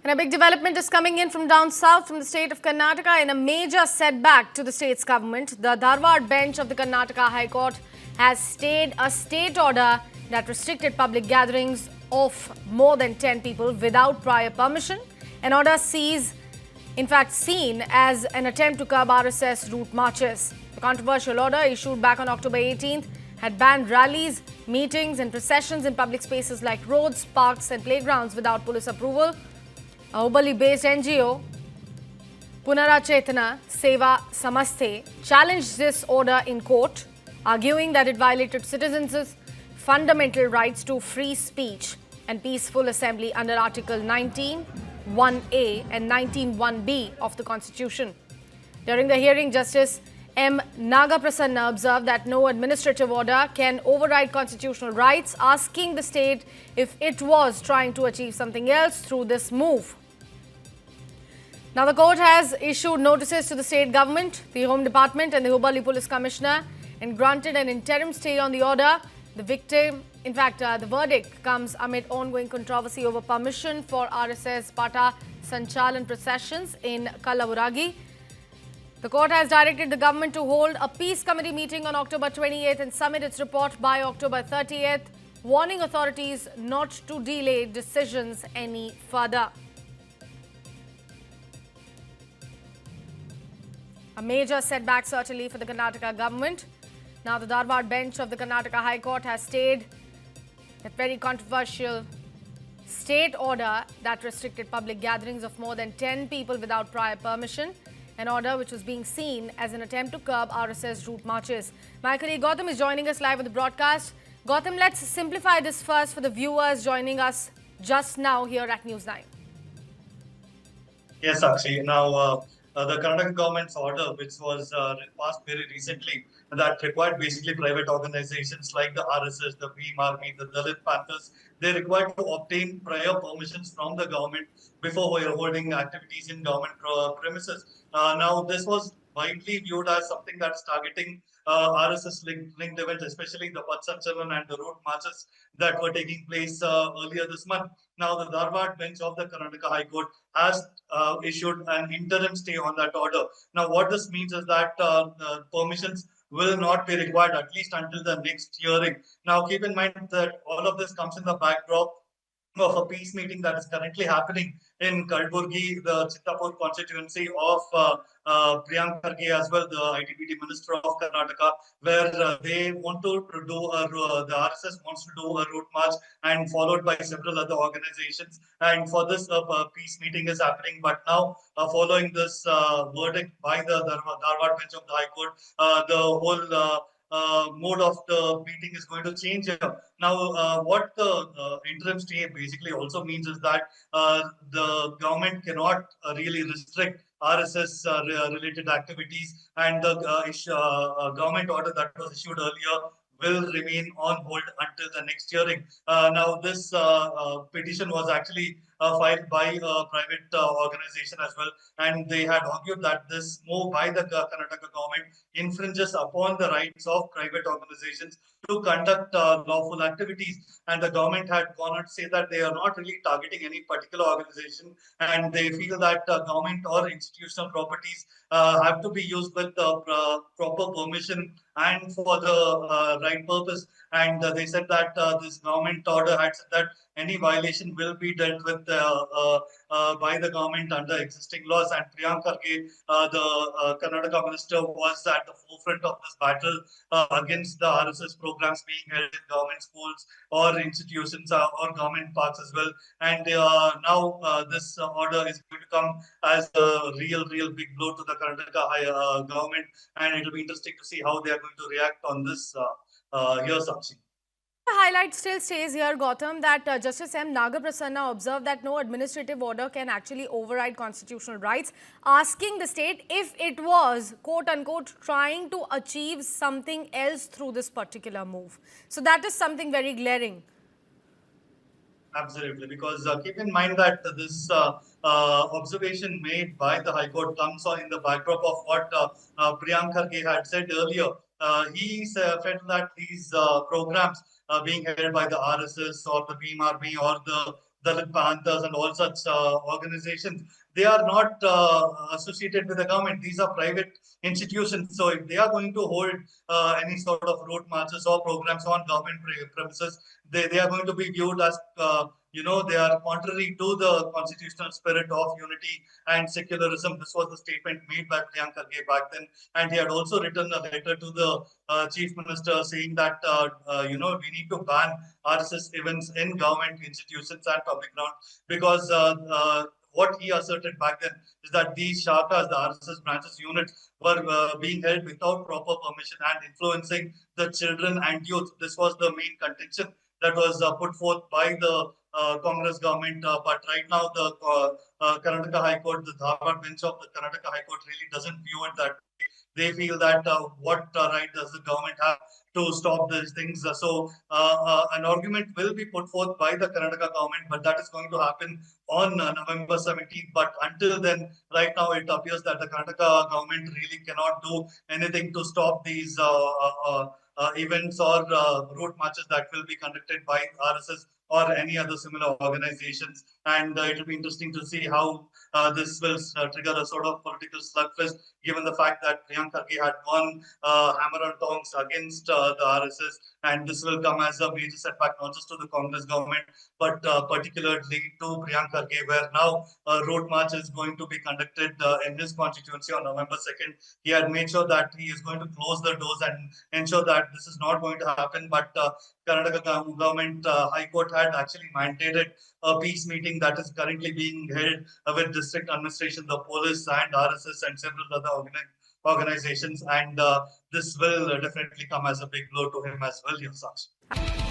And a big development is coming in from down south from the state of Karnataka in a major setback to the state's government. The Dharwad Bench of the Karnataka High Court has stayed a state order that restricted public gatherings of more than 10 people without prior permission. An order in fact seen as an attempt to curb RSS route marches. The controversial order, issued back on October 18th, had banned rallies, meetings and processions in public spaces like roads, parks and playgrounds without police approval. A Hubballi-based NGO, Punarachetana Seva Samaste, challenged this order in court, arguing that it violated citizens' fundamental rights to free speech and peaceful assembly under Article 19(1)(a) and 19(1)(b) of the Constitution. During the hearing, Justice M. Nagaprasanna observed that no administrative order can override constitutional rights, asking the state if it was trying to achieve something else through this move. Now, the court has issued notices to the state government, the Home Department and the Hubballi Police Commissioner and granted an interim stay on the order. The verdict comes amid ongoing controversy over permission for RSS Patha Sanchalan processions in Kalaburagi. The court has directed the government to hold a peace committee meeting on October 28th and submit its report by October 30th, warning authorities not to delay decisions any further. A major setback certainly for the Karnataka government. Now, the Dharwad Bench of the Karnataka High Court has stayed that very controversial state order that restricted public gatherings of more than 10 people without prior permission, an order which was being seen as an attempt to curb RSS route marches. My colleague Gautam is joining us live on the broadcast. Gautam, let's simplify this first for the viewers joining us just now here at News9. Yes, Sakshi. Now, the Karnataka government's order, which was passed very recently, that required basically private organizations like the RSS, the Bhim Army, the Dalit Panthers, they required to obtain prior permissions from the government before holding activities in government premises. Now, this was widely viewed as something that's targeting RSS-linked events, especially the Patha Sanchalan and the road marches that were taking place earlier this month. Now, the Dharwad Bench of the Karnataka High Court has issued an interim stay on that order. Now, what this means is that permissions will not be required at least until the next hearing. Now, keep in mind that all of this comes in the backdrop of a peace meeting that is currently happening in Kalaburagi, the Chittapur constituency of Priyank Kharge as well, the ITBT Minister of Karnataka, where they want to do the RSS wants to do a route march and followed by several other organizations. And for this, peace meeting is happening. But now, following this verdict by the Dharwad Bench of the High Court, the whole mode of the meeting is going to change here. Now, what the interim stay basically also means is that the government cannot really restrict RSS related activities, and the government order that was issued earlier will remain on hold until the next hearing. Now, this petition was actually filed by a private organization as well, and they had argued that this move by the Karnataka government infringes upon the rights of private organizations to conduct lawful activities. And the government had gone on to say that they are not really targeting any particular organization, and they feel that government or institutional properties have to be used with proper permission and for the right purpose. And they said that this government order had said that any violation will be dealt with by the government under existing laws. And Priyank Kharge, the Karnataka minister, was at the forefront of this battle against the RSS programs being held in government schools or institutions or government parks as well. And now this order is going to come as a real big blow to the Karnataka government, and it will be interesting to see how they are going to react on this here, Sakshi. The highlight still stays here, Gautam, that Justice M. Nagaprasanna observed that no administrative order can actually override constitutional rights, asking the state if it was, quote-unquote, trying to achieve something else through this particular move. So that is something very glaring. Absolutely, because keep in mind that this observation made by the High Court comes on in the backdrop of what Priyank Kharge had said earlier. He felt that these programs being held by the RSS or the Bhim Army or the Dalit Panthers and all such organizations, they are not associated with the government. These are private institutions. So if they are going to hold any sort of road marches or programs on government premises, they are going to be viewed as they are contrary to the constitutional spirit of unity and secularism. This was the statement made by Priyank Kharge back then, and he had also written a letter to the chief minister saying that we need to ban RSS events in government institutions and public ground, because what he asserted back then is that these shakas, the RSS branches units, were being held without proper permission and influencing the children and youth. This was the main contention that was put forth by the Congress government. But right now, the Karnataka High Court, the Dharwad Bench of the Karnataka High Court, really doesn't view it that way. They feel that what right does the government have to stop these things? An argument will be put forth by the Karnataka government, but that is going to happen on November 17th. But until then, right now, it appears that the Karnataka government really cannot do anything to stop these events or route marches that will be conducted by RSS or any other similar organizations. And it will be interesting to see how this will trigger a sort of political slugfest, given the fact that Priyank Kharge had gone hammer and tongs against the RSS. And this will come as a major setback, not just to the Congress government, but particularly to Priyank Kharge, where now a road march is going to be conducted in his constituency on November 2nd. He had made sure that he is going to close the doors and ensure that this is not going to happen. But Karnataka government High Court had actually mandated a peace meeting that is currently being held with district administration, the police, and RSS and several other organizations. And this will definitely come as a big blow to him as well, Sakshi.